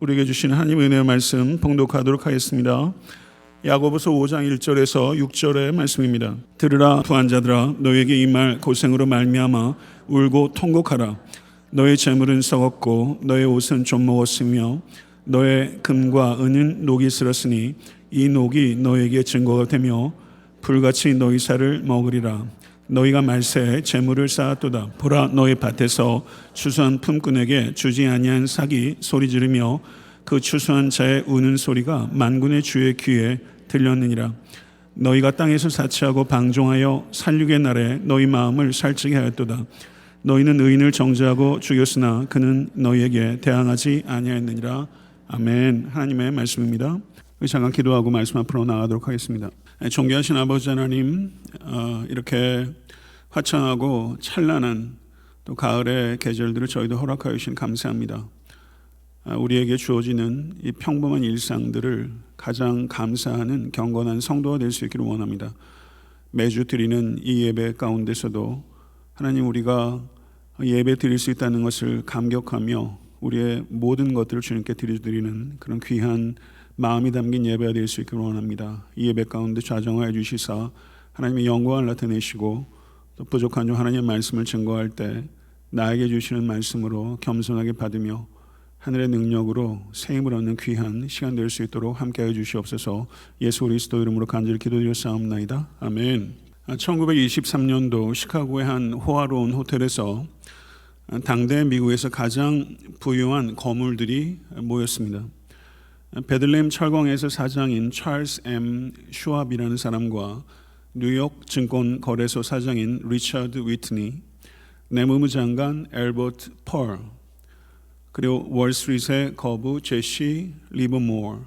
우리에게 주신 하나님의 은혜의 말씀 봉독하도록 하겠습니다. 야고보서 5장 1절에서 6절의 말씀입니다. 들으라 부한 자들아, 너에게 이 말 고생으로 말미암아 울고 통곡하라. 너의 재물은 썩었고 너의 옷은 좀 먹었으며 너의 금과 은은 녹이 슬었으니 이 녹이 너에게 증거가 되며 불같이 너희 살을 먹으리라. 너희가 말세 재물을 쌓았도다. 보라, 너희 밭에서 추수한 품꾼에게 주지 아니한 삭이 소리 지르며 그 추수한 자의 우는 소리가 만군의 주의 귀에 들렸느니라. 너희가 땅에서 사치하고 방종하여 살육의 날에 너희 마음을 살찌게 하였도다. 너희는 의인을 정죄하고 죽였으나 그는 너희에게 대항하지 아니하였느니라. 아멘. 하나님의 말씀입니다. 잠깐 기도하고 말씀 앞으로 나가도록 하겠습니다. 존귀하신 아버지 하나님, 이렇게 화창하고 찬란한 또 가을의 계절들을 저희도 허락하여 주신 감사합니다. 우리에게 주어지는 이 평범한 일상들을 가장 감사하는 경건한 성도가 될 수 있기를 원합니다. 매주 드리는 이 예배 가운데서도 하나님, 우리가 예배 드릴 수 있다는 것을 감격하며 우리의 모든 것들을 주님께 드리는 그런 귀한 마음이 담긴 예배가 될 수 있기를 원합니다. 이 예배 가운데 좌정하여 주시사 하나님의 영광을 나타내시고 또 부족한 중 하나님의 말씀을 증거할 때 나에게 주시는 말씀으로 겸손하게 받으며 하늘의 능력으로 새 힘을 얻는 귀한 시간 될 수 있도록 함께하여 주시옵소서. 예수 그리스도 이름으로 간절히 기도드렸사옵나이다. 아멘. 1923년도 시카고의 한 호화로운 호텔에서 당대 미국에서 가장 부유한 거물들이 모였습니다. 베들레헴 철강에서 사장인 찰스 M. 슈왑이라는 사람과 뉴욕 증권거래소 사장인 리처드 위트니, 내무부 장관 엘버트 펄, 그리고 월스트리트의 거부 제시 리버모어,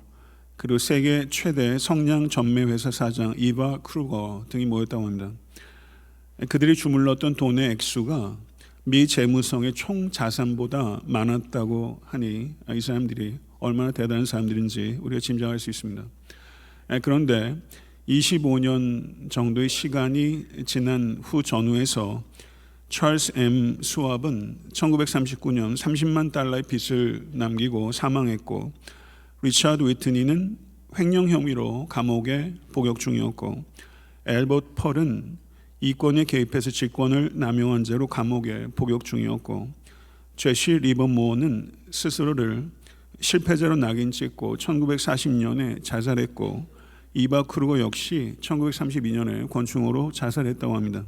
그리고 세계 최대 성냥 전매회사 사장 이바 크루거 등이 모였다고 합니다. 그들이 주물렀던 돈의 액수가 미 재무성의 총 자산보다 많았다고 하니 이 사람들이 얼마나 대단한 사람들인지 우리가 짐작할 수 있습니다. 그런데 25년 정도의 시간이 지난 후 전후에서 찰스 M. 슈왑은 1939년 30만 달러의 빚을 남기고 사망했고, 리처드 위트니는 횡령 혐의로 감옥에 복역 중이었고, 엘버트 펄은 이권에 개입해서 직권을 남용한 죄로 감옥에 복역 중이었고, 제시 리버모어는 스스로를 실패자로 낙인 찍고 1940년에 자살했고, 이바 크루거 역시 1932년에 권총으로 자살했다고 합니다.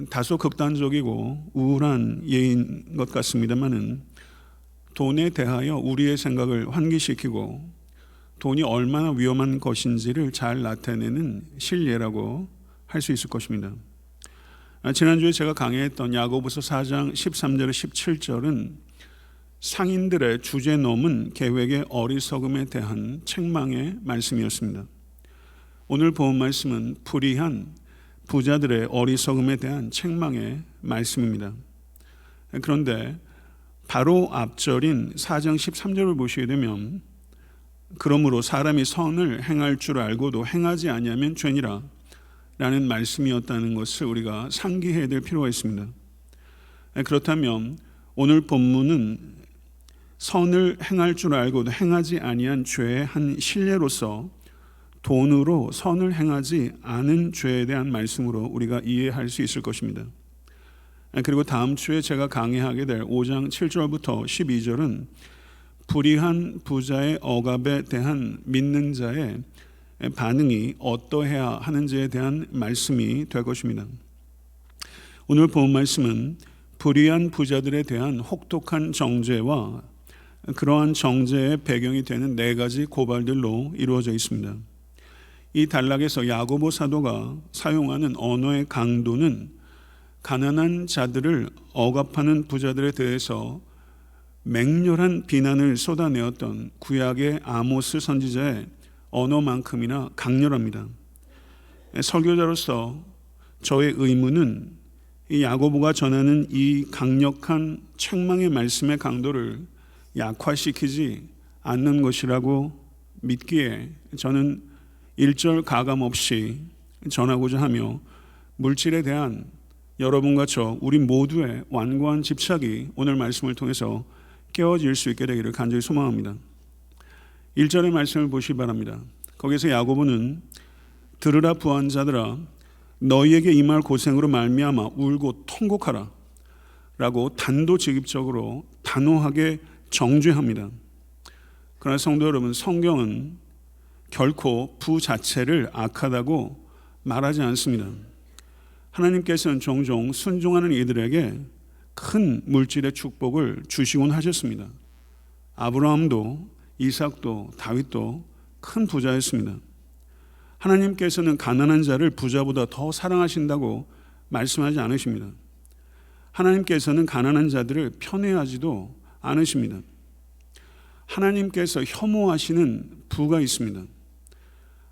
다소 극단적이고 우울한 예인 것 같습니다만은 돈에 대하여 우리의 생각을 환기시키고 돈이 얼마나 위험한 것인지를 잘 나타내는 실예라고 할 수 있을 것입니다. 지난주에 제가 강의했던 야고보서 4장 13절에 17절은 상인들의 주제 넘은 계획의 어리석음에 대한 책망의 말씀이었습니다. 오늘 본 말씀은 불의한 부자들의 어리석음에 대한 책망의 말씀입니다. 그런데 바로 앞절인 4장 13절을 보시게 되면, 그러므로 사람이 선을 행할 줄 알고도 행하지 아니하면 죄니라 라는 말씀이었다는 것을 우리가 상기해야 될 필요가 있습니다. 그렇다면 오늘 본문은 선을 행할 줄 알고도 행하지 아니한 죄의 한 실례로서 돈으로 선을 행하지 않은 죄에 대한 말씀으로 우리가 이해할 수 있을 것입니다. 그리고 다음 주에 제가 강의하게 될 5장 7절부터 12절은 불의한 부자의 억압에 대한 믿는 자의 반응이 어떠해야 하는지에 대한 말씀이 될 것입니다. 오늘 본 말씀은 불의한 부자들에 대한 혹독한 정죄와 그러한 정죄의 배경이 되는 4가지 고발들로 이루어져 있습니다. 이 단락에서 야고보 사도가 사용하는 언어의 강도는 가난한 자들을 억압하는 부자들에 대해서 맹렬한 비난을 쏟아내었던 구약의 아모스 선지자의 언어만큼이나 강렬합니다. 설교자로서 저의 의무는 이 야고보가 전하는 이 강력한 책망의 말씀의 강도를 약화시키지 않는 것이라고 믿기에 저는 1절 가감 없이 전하고자 하며 물질에 대한 여러분과 저 우리 모두의 완고한 집착이 오늘 말씀을 통해서 깨어질 수 있게 되기를 간절히 소망합니다. 1절의 말씀을 보시기 바랍니다. 거기서 야고보는 들으라 부한 자들아 너희에게 임할 고생으로 말미암아 울고 통곡하라 라고 단도직입적으로 단호하게 정죄합니다. 그러나 성도 여러분, 성경은 결코 부 자체를 악하다고 말하지 않습니다. 하나님께서는 종종 순종하는 이들에게 큰 물질의 축복을 주시곤 하셨습니다. 아브라함도 이삭도 다윗도 큰 부자였습니다. 하나님께서는 가난한 자를 부자보다 더 사랑하신다고 말씀하지 않으십니다. 하나님께서는 가난한 자들을 편애하지도 않으십니다. 하나님께서 혐오하시는 부가 있습니다.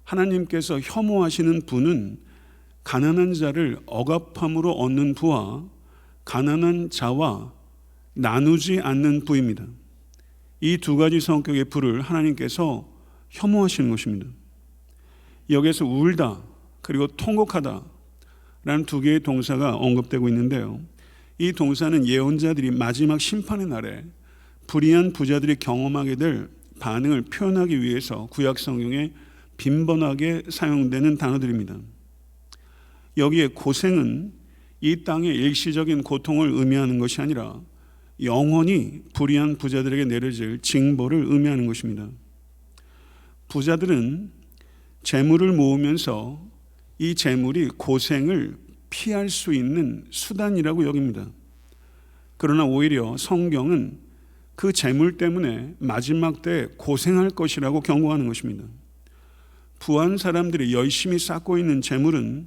하나님께서 혐오하시는 부는 가난한 자를 억압함으로 얻는 부와 가난한 자와 나누지 않는 부입니다. 이 두 가지 성격의 부를 하나님께서 혐오하시는 것입니다. 여기에서 울다 그리고 통곡하다 라는 두 개의 동사가 언급되고 있는데요. 이 동사는 예언자들이 마지막 심판의 날에 불의한 부자들이 경험하게 될 반응을 표현하기 위해서 구약 성경에 빈번하게 사용되는 단어들입니다. 여기에 고생은 이 땅의 일시적인 고통을 의미하는 것이 아니라 영원히 불의한 부자들에게 내려질 징벌을 의미하는 것입니다. 부자들은 재물을 모으면서 이 재물이 고생을 피할 수 있는 수단이라고 여깁니다. 그러나 오히려 성경은 그 재물 때문에 마지막 때에 고생할 것이라고 경고하는 것입니다. 부한 사람들이 열심히 쌓고 있는 재물은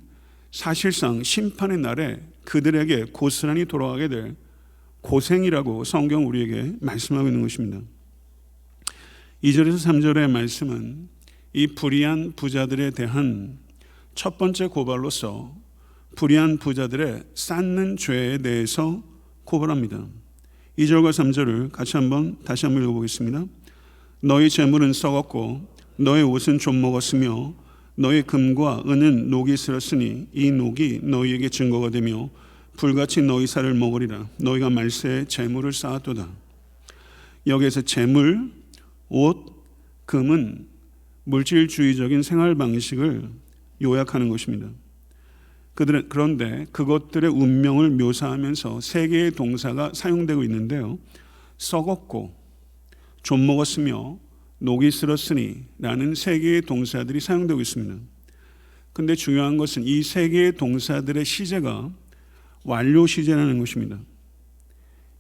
사실상 심판의 날에 그들에게 고스란히 돌아가게 될 고생이라고 성경 우리에게 말씀하고 있는 것입니다. 2절에서 3절의 말씀은 이 불의한 부자들에 대한 첫 번째 고발로서 불의한 부자들의 쌓는 죄에 대해서 고발합니다. 2절과 3절을 같이 다시 한번 읽어보겠습니다. 너희 재물은 썩었고 너희 옷은 좀 먹었으며 너희 금과 은은 녹이 슬었으니 이 녹이 너희에게 증거가 되며 불같이 너희 살을 먹으리라. 너희가 말세에 재물을 쌓았도다. 여기에서 재물, 옷, 금은 물질주의적인 생활 방식을 요약하는 것입니다. 그런데 그것들의 운명을 묘사하면서 세 개의 동사가 사용되고 있는데요. 썩었고 좀 먹었으며 녹이 슬었으니 라는 세 개의 동사들이 사용되고 있습니다. 그런데 중요한 것은 이 세 개의 동사들의 시제가 완료 시제라는 것입니다.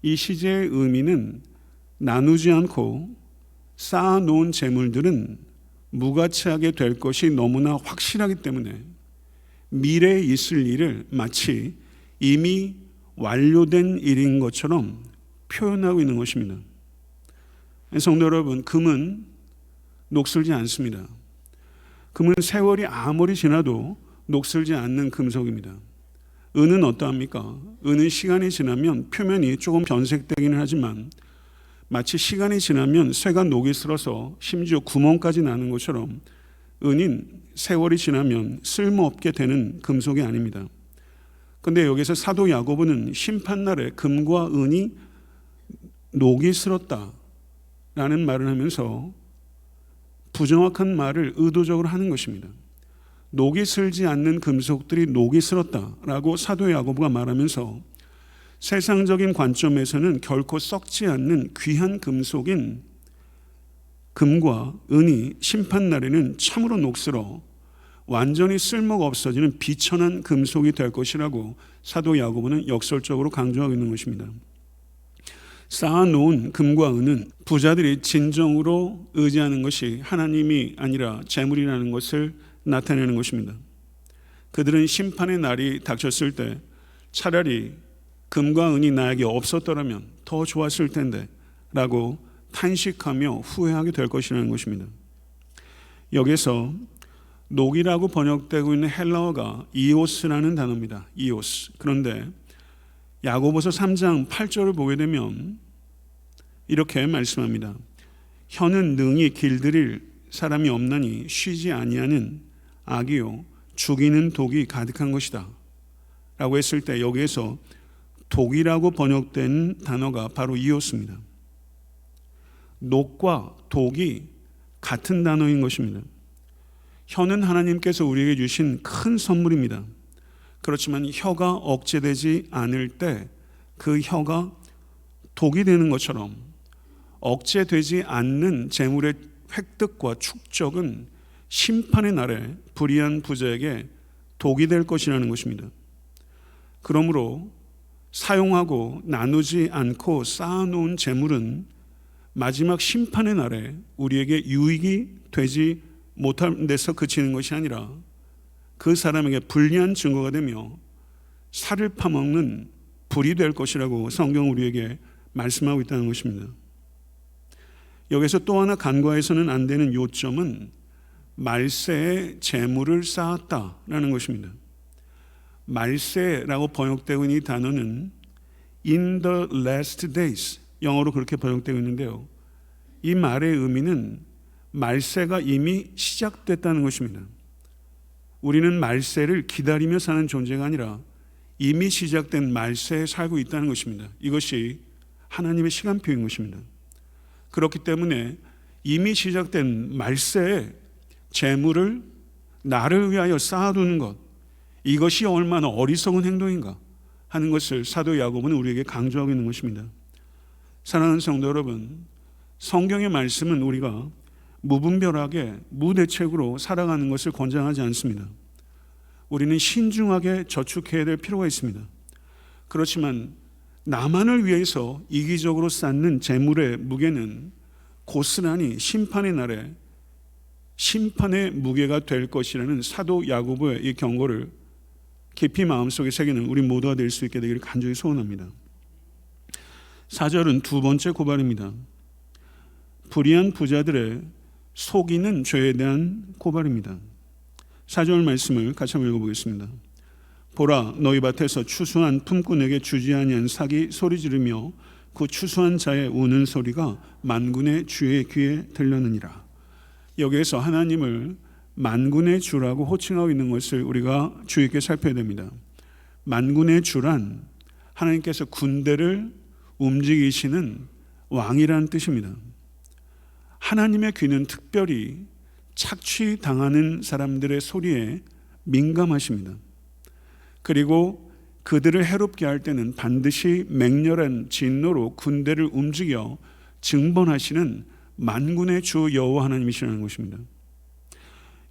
이 시제의 의미는 나누지 않고 쌓아놓은 재물들은 무가치하게 될 것이 너무나 확실하기 때문에 미래에 있을 일을 마치 이미 완료된 일인 것처럼 표현하고 있는 것입니다. 성도 여러분, 금은 녹슬지 않습니다. 금은 세월이 아무리 지나도 녹슬지 않는 금속입니다. 은은 어떠합니까? 은은 시간이 지나면 표면이 조금 변색되기는 하지만 마치 시간이 지나면 쇠가 녹이 슬어서 심지어 구멍까지 나는 것처럼 은인 세월이 지나면 쓸모없게 되는 금속이 아닙니다. 그런데 여기서 사도 야고보는 심판날에 금과 은이 녹이 슬었다라는 말을 하면서 부정확한 말을 의도적으로 하는 것입니다. 녹이 슬지 않는 금속들이 녹이 슬었다라고 사도 야고보가 말하면서 세상적인 관점에서는 결코 썩지 않는 귀한 금속인 금과 은이 심판날에는 참으로 녹슬어 완전히 쓸모가 없어지는 비천한 금속이 될 것이라고 사도 야고보는 역설적으로 강조하고 있는 것입니다. 쌓아놓은 금과 은은 부자들이 진정으로 의지하는 것이 하나님이 아니라 재물이라는 것을 나타내는 것입니다. 그들은 심판의 날이 닥쳤을 때 차라리 금과 은이 나에게 없었더라면 더 좋았을 텐데 라고 탄식하며 후회하게 될 것이라는 것입니다. 여기서 녹이라고 번역되고 있는 헬라어가 이오스라는 단어입니다. 이오스. 그런데 야고보서 3장 8절을 보게 되면 이렇게 말씀합니다. 혀는 능히 길들일 사람이 없나니 쉬지 아니하는 악이요 죽이는 독이 가득한 것이다 라고 했을 때 여기에서 독이라고 번역된 단어가 바로 이었습니다. 녹과 독이 같은 단어인 것입니다. 혀는 하나님께서 우리에게 주신 큰 선물입니다. 그렇지만 혀가 억제되지 않을 때 그 혀가 독이 되는 것처럼 억제되지 않는 재물의 획득과 축적은 심판의 날에 불의한 부자에게 독이 될 것이라는 것입니다. 그러므로 사용하고 나누지 않고 쌓아놓은 재물은 마지막 심판의 날에 우리에게 유익이 되지 못한 데서 그치는 것이 아니라 그 사람에게 불리한 증거가 되며 살을 파먹는 불이 될 것이라고 성경은 우리에게 말씀하고 있다는 것입니다. 여기서 또 하나 간과해서는 안 되는 요점은 말세에 재물을 쌓았다라는 것입니다. 말세라고 번역되고 있는 이 단어는 in the last days, 영어로 그렇게 번역되고 있는데요, 이 말의 의미는 말세가 이미 시작됐다는 것입니다. 우리는 말세를 기다리며 사는 존재가 아니라 이미 시작된 말세에 살고 있다는 것입니다. 이것이 하나님의 시간표인 것입니다. 그렇기 때문에 이미 시작된 말세에 재물을 나를 위하여 쌓아두는 것, 이것이 얼마나 어리석은 행동인가 하는 것을 사도 야고보는 우리에게 강조하고 있는 것입니다. 사랑하는 성도 여러분, 성경의 말씀은 우리가 무분별하게 무대책으로 살아가는 것을 권장하지 않습니다. 우리는 신중하게 저축해야 될 필요가 있습니다. 그렇지만 나만을 위해서 이기적으로 쌓는 재물의 무게는 고스란히 심판의 날에 심판의 무게가 될 것이라는 사도 야고보의 이 경고를 깊이 마음속에 새기는 우리 모두가 될 수 있게 되기를 간절히 소원합니다. 4절은 두 번째 고발입니다. 불의한 부자들의 속이는 죄에 대한 고발입니다. 4절 말씀을 같이 한번 읽어보겠습니다. 보라, 너희 밭에서 추수한 품꾼에게 주지 아니한 삭이 소리 지르며 그 추수한 자의 우는 소리가 만군의 주의 귀에 들렸느니라. 여기에서 하나님을 만군의 주라고 호칭하고 있는 것을 우리가 주의 있게 살펴야 됩니다. 만군의 주란 하나님께서 군대를 움직이시는 왕이라는 뜻입니다. 하나님의 귀는 특별히 착취당하는 사람들의 소리에 민감하십니다. 그리고 그들을 해롭게 할 때는 반드시 맹렬한 진노로 군대를 움직여 증번하시는 만군의 주 여호와 하나님이시라는 것입니다.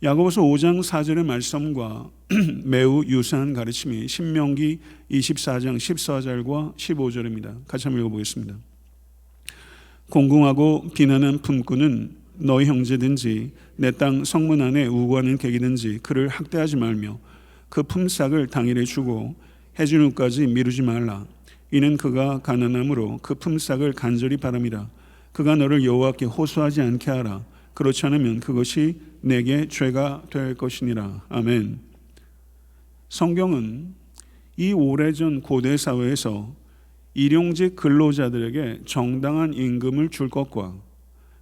야고보서 5장 4절의 말씀과 매우 유사한 가르침이 신명기 24장 14절과 15절입니다. 같이 한번 읽어보겠습니다. 공공하고 비난한 품꾼은 너희 형제든지 내 땅 성문 안에 우고하는 객이든지 그를 학대하지 말며 그 품삯을 당일에 주고 해준 후까지 미루지 말라. 이는 그가 가난함으로 그 품삯을 간절히 바람이라. 그가 너를 여호와께 호소하지 않게 하라. 그렇지 않으면 그것이 내게 죄가 될 것이니라. 아멘. 성경은 이 오래전 고대 사회에서 일용직 근로자들에게 정당한 임금을 줄 것과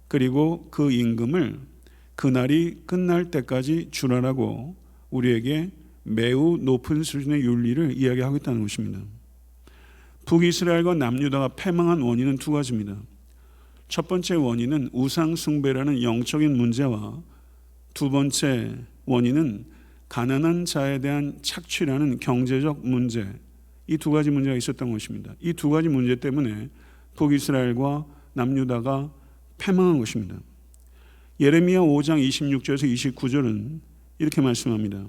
그리고 그 임금을 그날이 끝날 때까지 주라라고 우리에게 매우 높은 수준의 윤리를 이야기하고 있다는 것입니다. 북이스라엘과 남유다가 패망한 원인은 두 가지입니다. 첫 번째 원인은 우상 숭배라는 영적인 문제와 두 번째 원인은 가난한 자에 대한 착취라는 경제적 문제, 이 두 가지 문제가 있었던 것입니다. 이 두 가지 문제 때문에 북이스라엘과 남유다가 패망한 것입니다. 예레미야 5장 26절에서 29절은 이렇게 말씀합니다.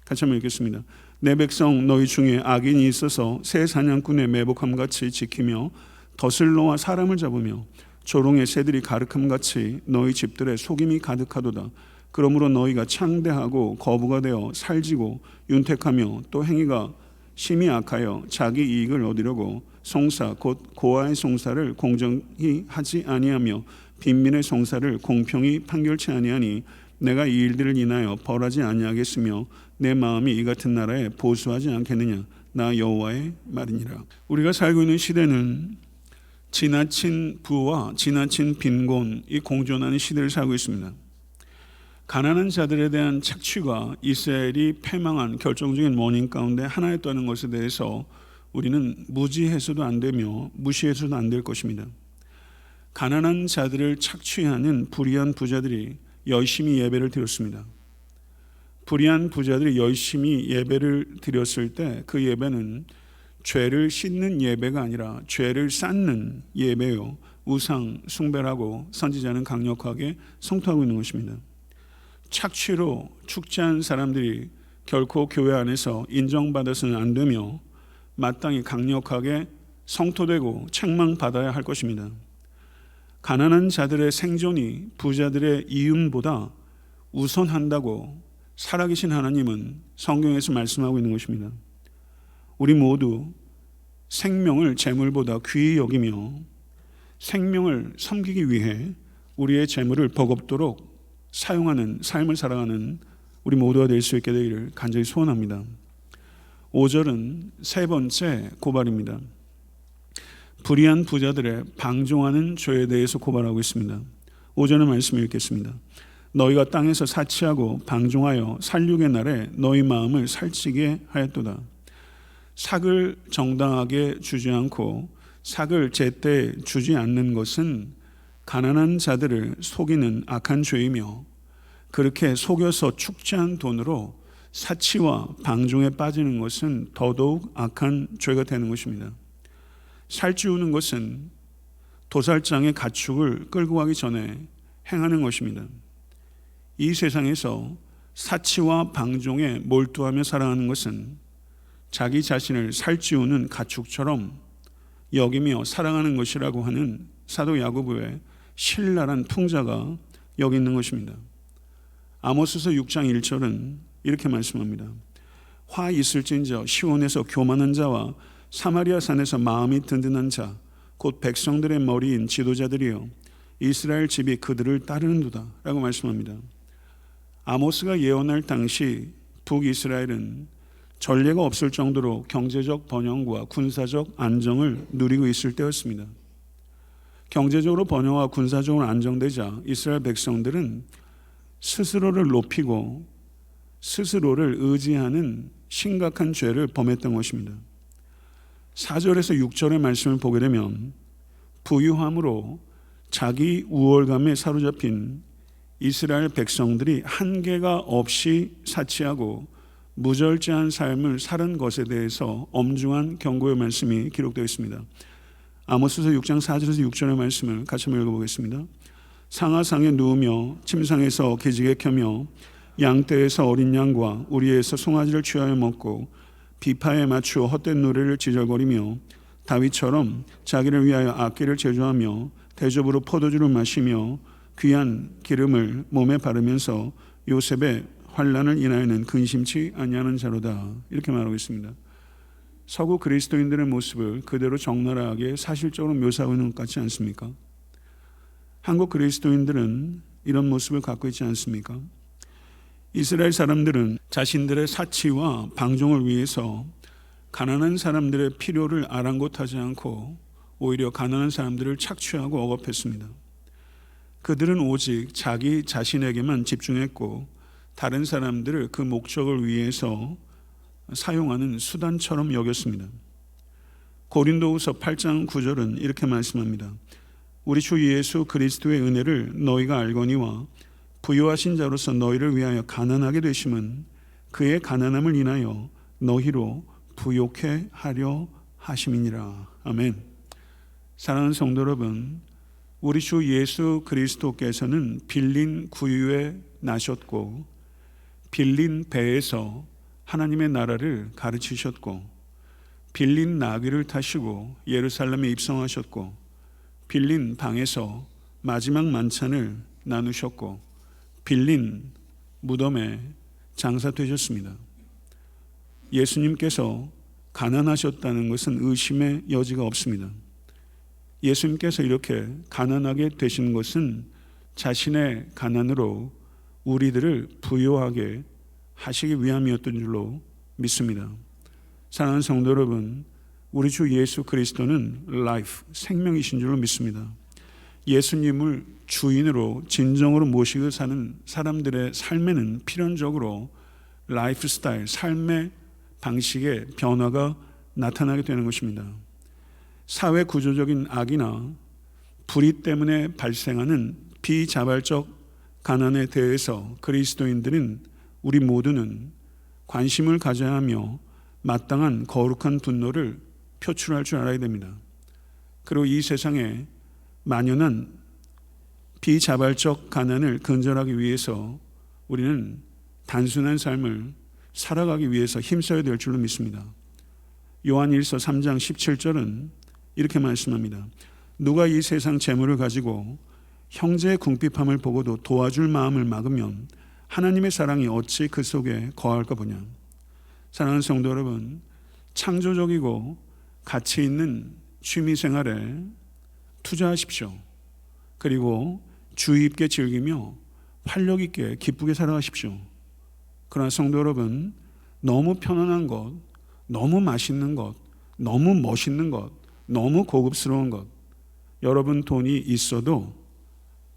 같이 한번 읽겠습니다. 내 백성 너희 중에 악인이 있어서 새 사냥꾼의 매복함같이 지키며 덫을놓아 사람을 잡으며 조롱의 새들이 가득함같이 너희 집들에 속임이 가득하도다. 그러므로 너희가 창대하고 거부가 되어 살지고 윤택하며 또 행위가 심히 악하여 자기 이익을 얻으려고 송사 곧 고아의 송사를 공정히 하지 아니하며 빈민의 송사를 공평히 판결치 아니하니 내가 이 일들을 인하여 벌하지 아니하겠으며 내 마음이 이 같은 나라에 보수하지 않겠느냐. 나 여호와의 말이니라. 우리가 살고 있는 시대는 지나친 부와 지나친 빈곤이 공존하는 시대를 살고 있습니다. 가난한 자들에 대한 착취가 이스라엘이 패망한 결정적인 원인 가운데 하나였다는 것에 대해서 우리는 무지해서도 안 되며 무시해서도 안 될 것입니다. 가난한 자들을 착취하는 불의한 부자들이 열심히 예배를 드렸습니다. 불의한 부자들이 열심히 예배를 드렸을 때 그 예배는 죄를 씻는 예배가 아니라 죄를 쌓는 예배요, 우상 숭배라고 선지자는 강력하게 성토하고 있는 것입니다. 착취로 축제한 사람들이 결코 교회 안에서 인정받아서는 안 되며 마땅히 강력하게 성토되고 책망받아야 할 것입니다. 가난한 자들의 생존이 부자들의 이윤보다 우선한다고 살아계신 하나님은 성경에서 말씀하고 있는 것입니다. 우리 모두 생명을 재물보다 귀히 여기며 생명을 섬기기 위해 우리의 재물을 버겁도록 사용하는 삶을 살아가는 우리 모두가 될 수 있게 되기를 간절히 소원합니다. 5절은 세 번째 고발입니다. 불의한 부자들의 방종하는 죄에 대해서 고발하고 있습니다. 5절의 말씀을 읽겠습니다. 너희가 땅에서 사치하고 방종하여 살육의 날에 너희 마음을 살찌게 하였도다. 삭을 정당하게 주지 않고 삭을 제때 주지 않는 것은 가난한 자들을 속이는 악한 죄이며, 그렇게 속여서 축제한 돈으로 사치와 방종에 빠지는 것은 더더욱 악한 죄가 되는 것입니다. 살찌우는 것은 도살장의 가축을 끌고 가기 전에 행하는 것입니다. 이 세상에서 사치와 방종에 몰두하며 살아가는 것은 자기 자신을 살찌우는 가축처럼 여기며 살아가는 것이라고 하는 사도 야고보의 신랄한 풍자가 여기 있는 것입니다. 아모스서 6장 1절은 이렇게 말씀합니다. 화 있을진저 시온에서 교만한 자와 사마리아 산에서 마음이 든든한 자, 곧 백성들의 머리인 지도자들이여 이스라엘 집이 그들을 따르는도다 라고 말씀합니다. 아모스가 예언할 당시 북이스라엘은 전례가 없을 정도로 경제적 번영과 군사적 안정을 누리고 있을 때였습니다. 경제적으로 번영과 군사적으로 안정되자 이스라엘 백성들은 스스로를 높이고 스스로를 의지하는 심각한 죄를 범했던 것입니다. 4절에서 6절의 말씀을 보게 되면 부유함으로 자기 우월감에 사로잡힌 이스라엘 백성들이 한계가 없이 사치하고 무절제한 삶을 사는 것에 대해서 엄중한 경고의 말씀이 기록되어 있습니다. 아모스서 6장 4절에서 6절의 말씀을 같이 한번 읽어보겠습니다. 상하상에 누우며 침상에서 기지개 켜며 양떼에서 어린 양과 우리에서 송아지를 취하여 먹고 비파에 맞추어 헛된 노래를 지절거리며 다윗처럼 자기를 위하여 악기를 제조하며 대접으로 포도주를 마시며 귀한 기름을 몸에 바르면서 요셉의 환난을 인하여는 근심치 아니하는 자로다, 이렇게 말하고 있습니다. 서구 그리스도인들의 모습을 그대로 적나라하게 사실적으로 묘사하고 있는 것 같지 않습니까? 한국 그리스도인들은 이런 모습을 갖고 있지 않습니까? 이스라엘 사람들은 자신들의 사치와 방종을 위해서 가난한 사람들의 필요를 아랑곳하지 않고 오히려 가난한 사람들을 착취하고 억압했습니다. 그들은 오직 자기 자신에게만 집중했고 다른 사람들을 그 목적을 위해서 사용하는 수단처럼 여겼습니다. 고린도후서 8장 9절은 이렇게 말씀합니다. 우리 주 예수 그리스도의 은혜를 너희가 알거니와 부유하신 자로서 너희를 위하여 가난하게 되심은 그의 가난함을 인하여 너희로 부욕해 하려 하심이니라. 아멘. 사랑하는 성도 여러분, 우리 주 예수 그리스도께서는 빌린 구유에 나셨고 빌린 배에서 하나님의 나라를 가르치셨고 빌린 나귀를 타시고 예루살렘에 입성하셨고 빌린 방에서 마지막 만찬을 나누셨고 빌린 무덤에 장사되셨습니다. 예수님께서 가난하셨다는 것은 의심의 여지가 없습니다. 예수님께서 이렇게 가난하게 되신 것은 자신의 가난으로 우리들을 부유하게 하시기 위함이었던 줄로 믿습니다. 사랑하는 성도 여러분, 우리 주 예수 그리스도는 라이프, 생명이신 줄로 믿습니다. 예수님을 주인으로 진정으로 모시고 사는 사람들의 삶에는 필연적으로 라이프 스타일, 삶의 방식의 변화가 나타나게 되는 것입니다. 사회 구조적인 악이나 불의 때문에 발생하는 비자발적 가난에 대해서 그리스도인들은, 우리 모두는 관심을 가져야 하며 마땅한 거룩한 분노를 표출할 줄 알아야 됩니다. 그리고 이 세상에 만연한 비자발적 가난을 근절하기 위해서 우리는 단순한 삶을 살아가기 위해서 힘써야 될 줄로 믿습니다. 요한일서 3장 17절은 이렇게 말씀합니다. 누가 이 세상 재물을 가지고 형제의 궁핍함을 보고도 도와줄 마음을 막으면 하나님의 사랑이 어찌 그 속에 거할까 보냐. 사랑하는 성도 여러분, 창조적이고 가치 있는 취미생활에 투자하십시오. 그리고 주의 있게 즐기며 활력 있게 기쁘게 살아가십시오. 그러나 성도 여러분, 너무 편안한 것, 너무 맛있는 것, 너무 멋있는 것, 너무 고급스러운 것, 여러분 돈이 있어도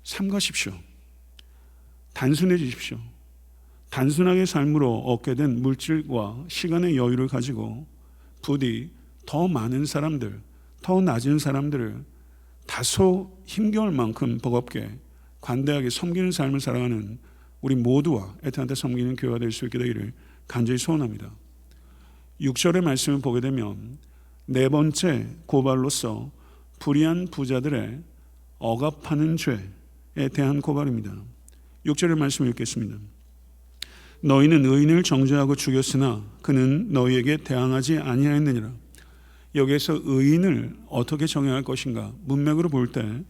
삼가십시오. 단순해지십시오. 단순하게 삶으로 얻게 된 물질과 시간의 여유를 가지고 부디 더 많은 사람들, 더 낮은 사람들을 다소 힘겨울 만큼 버겁게 관대하게 섬기는 삶을 살아가는 우리 모두와 애타한테 섬기는 교회가 될 수 있게 되기를 간절히 소원합니다. 6절의 말씀을 보게 되면 네 번째 고발로서 불의한 부자들의 억압하는 죄에 대한 고발입니다. 6절의 말씀을 읽겠습니다. 너희는 의인을 정죄하고 죽였으나 그는 너희에게 대항하지 아니하였느니라. 여기에서 의인을 어떻게 정의할 것인가? 문맥으로 볼 때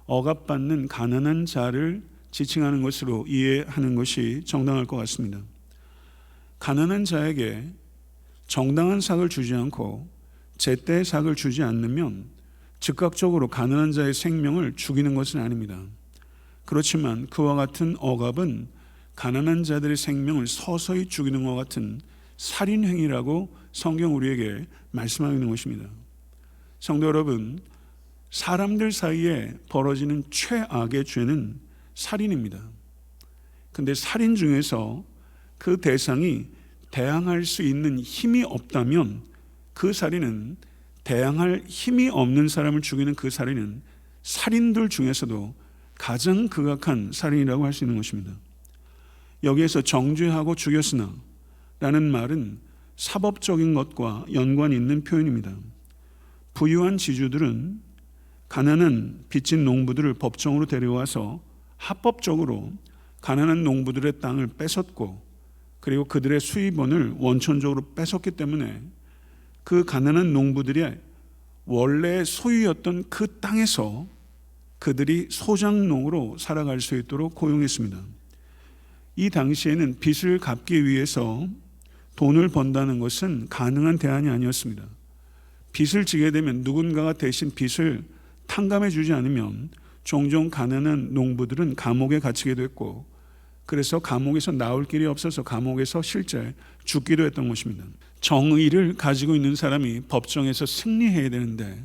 억압받는 가난한 자를 지칭하는 것으로 이해하는 것이 정당할 것 같습니다. 가난한 자에게 정당한 삭을 주지 않고 제때의 삭을 주지 않으면 즉각적으로 가난한 자의 생명을 죽이는 것은 아닙니다. 그렇지만 그와 같은 억압은 가난한 자들의 생명을 서서히 죽이는 것 같은 살인행위라고 성경 우리에게 말씀하고 있는 것입니다. 성도 여러분, 사람들 사이에 벌어지는 최악의 죄는 살인입니다. 근데 살인 중에서 그 대상이 대항할 수 있는 힘이 없다면 그 살인은, 대항할 힘이 없는 사람을 죽이는 그 살인은 살인들 중에서도 가장 극악한 살인이라고 할 수 있는 것입니다. 여기에서 정죄하고 죽였으나 라는 말은 사법적인 것과 연관이 있는 표현입니다. 부유한 지주들은 가난한 빚진 농부들을 법정으로 데려와서 합법적으로 가난한 농부들의 땅을 뺏었고, 그리고 그들의 수입원을 원천적으로 뺏었기 때문에 그 가난한 농부들의 원래 소유였던 그 땅에서 그들이 소장농으로 살아갈 수 있도록 고용했습니다. 이 당시에는 빚을 갚기 위해서 돈을 번다는 것은 가능한 대안이 아니었습니다. 빚을 지게 되면 누군가가 대신 빚을 탕감해 주지 않으면 종종 가난한 농부들은 감옥에 갇히게 됐고, 그래서 감옥에서 나올 길이 없어서 감옥에서 실제 죽기도 했던 것입니다. 정의를 가지고 있는 사람이 법정에서 승리해야 되는데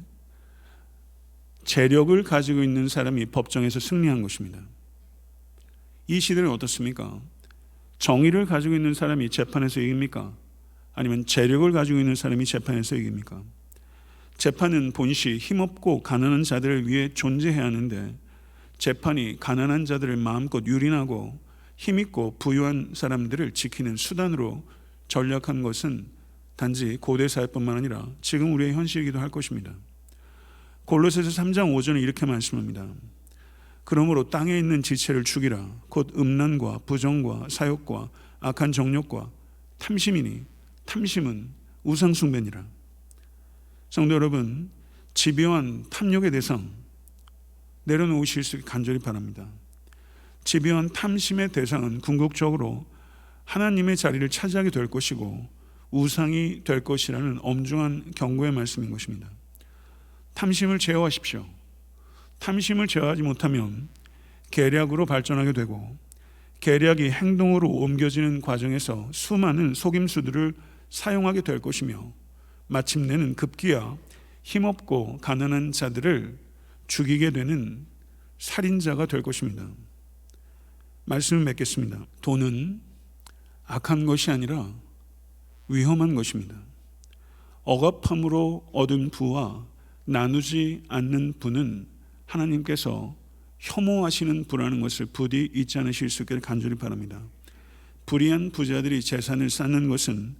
재력을 가지고 있는 사람이 법정에서 승리한 것입니다. 이 시대는 어떻습니까? 정의를 가지고 있는 사람이 재판에서 이깁니까? 아니면 재력을 가지고 있는 사람이 재판에서 이깁니까? 재판은 본시 힘없고 가난한 자들을 위해 존재해야 하는데, 재판이 가난한 자들을 마음껏 유린하고 힘있고 부유한 사람들을 지키는 수단으로 전락한 것은 단지 고대 사회뿐만 아니라 지금 우리의 현실이기도 할 것입니다. 골로새서 3장 5절은 이렇게 말씀합니다. 그러므로 땅에 있는 지체를 죽이라. 곧 음란과 부정과 사욕과 악한 정욕과 탐심이니 탐심은 우상숭배니라. 성도 여러분, 집요한 탐욕의 대상 내려놓으실 수 있게 간절히 바랍니다. 집요한 탐심의 대상은 궁극적으로 하나님의 자리를 차지하게 될 것이고 우상이 될 것이라는 엄중한 경고의 말씀인 것입니다. 탐심을 제어하십시오. 탐심을 제어하지 못하면 계략으로 발전하게 되고, 계략이 행동으로 옮겨지는 과정에서 수많은 속임수들을 사용하게 될 것이며, 마침내는 급기야 힘없고 가난한 자들을 죽이게 되는 살인자가 될 것입니다. 말씀을 맺겠습니다. 돈은 악한 것이 아니라 위험한 것입니다. 억압함으로 얻은 부와 나누지 않는 부는 하나님께서 혐오하시는 부라는 것을 부디 잊지 않으실 수 있기를 간절히 바랍니다. 불의한 부자들이 재산을 쌓는 것은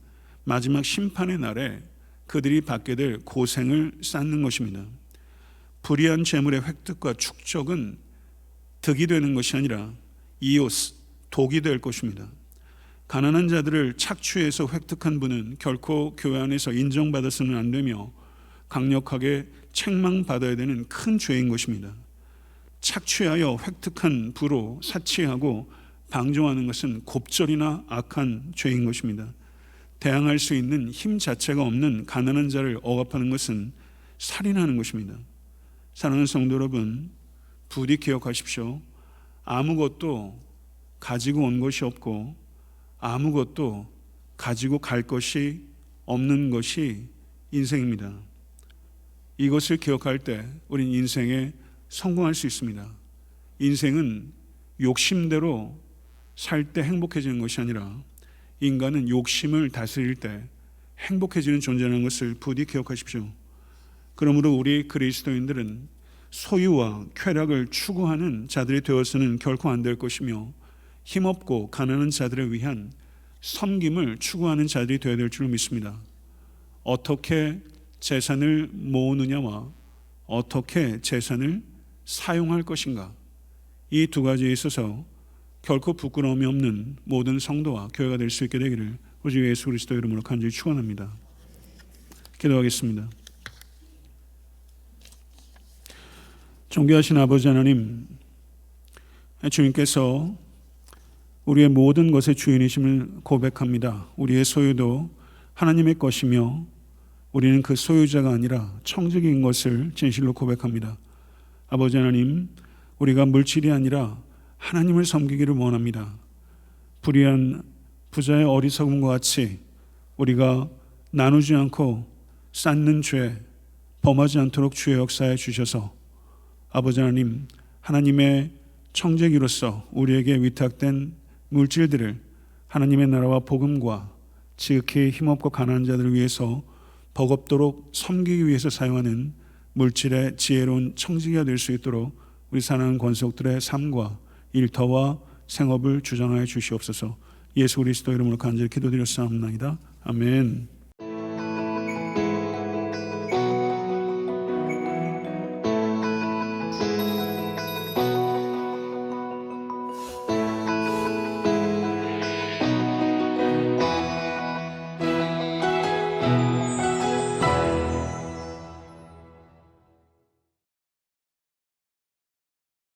마지막 심판의 날에 그들이 받게 될 고생을 쌓는 것입니다. 불의한 재물의 획득과 축적은 득이 되는 것이 아니라 이오스, 독이 될 것입니다. 가난한 자들을 착취해서 획득한 분은 결코 교회 안에서 인정받아서는 안 되며 강력하게 책망받아야 되는 큰 죄인 것입니다. 착취하여 획득한 부로 사치하고 방종하는 것은 곱절이나 악한 죄인 것입니다. 대항할 수 있는 힘 자체가 없는 가난한 자를 억압하는 것은 살인하는 것입니다. 사랑하는 성도 여러분, 부디 기억하십시오. 아무것도 가지고 온 것이 없고 아무것도 가지고 갈 것이 없는 것이 인생입니다. 이것을 기억할 때 우린 인생에 성공할 수 있습니다. 인생은 욕심대로 살 때 행복해지는 것이 아니라 인간은 욕심을 다스릴 때 행복해지는 존재라는 것을 부디 기억하십시오. 그러므로 우리 그리스도인들은 소유와 쾌락을 추구하는 자들이 되어서는 결코 안 될 것이며 힘없고 가난한 자들을 위한 섬김을 추구하는 자들이 되어야 될 줄 믿습니다. 어떻게 재산을 모으느냐와 어떻게 재산을 사용할 것인가, 이 두 가지에 있어서 결코 부끄러움이 없는 모든 성도와 교회가 될 수 있게 되기를 우리 예수 그리스도 이름으로 간절히 축원합니다. 기도하겠습니다. 존귀하신 아버지 하나님, 주님께서 우리의 모든 것의 주인이심을 고백합니다. 우리의 소유도 하나님의 것이며 우리는 그 소유자가 아니라 청지기인 것을 진실로 고백합니다. 아버지 하나님, 우리가 물질이 아니라 하나님을 섬기기를 원합니다. 불의한 부자의 어리석음과 같이 우리가 나누지 않고 쌓는 죄 범하지 않도록 주의 역사에 주셔서 아버지 하나님, 하나님의 청지기로서 우리에게 위탁된 물질들을 하나님의 나라와 복음과 지극히 힘없고 가난한 자들을 위해서 버겁도록 섬기기 위해서 사용하는 물질의 지혜로운 청지기가 될 수 있도록 우리 사랑하는 권속들의 삶과 일터와 생업을 주장하여 주시옵소서. 예수 그리스도 이름으로 간절히 기도드렸사옵나이다. 아멘.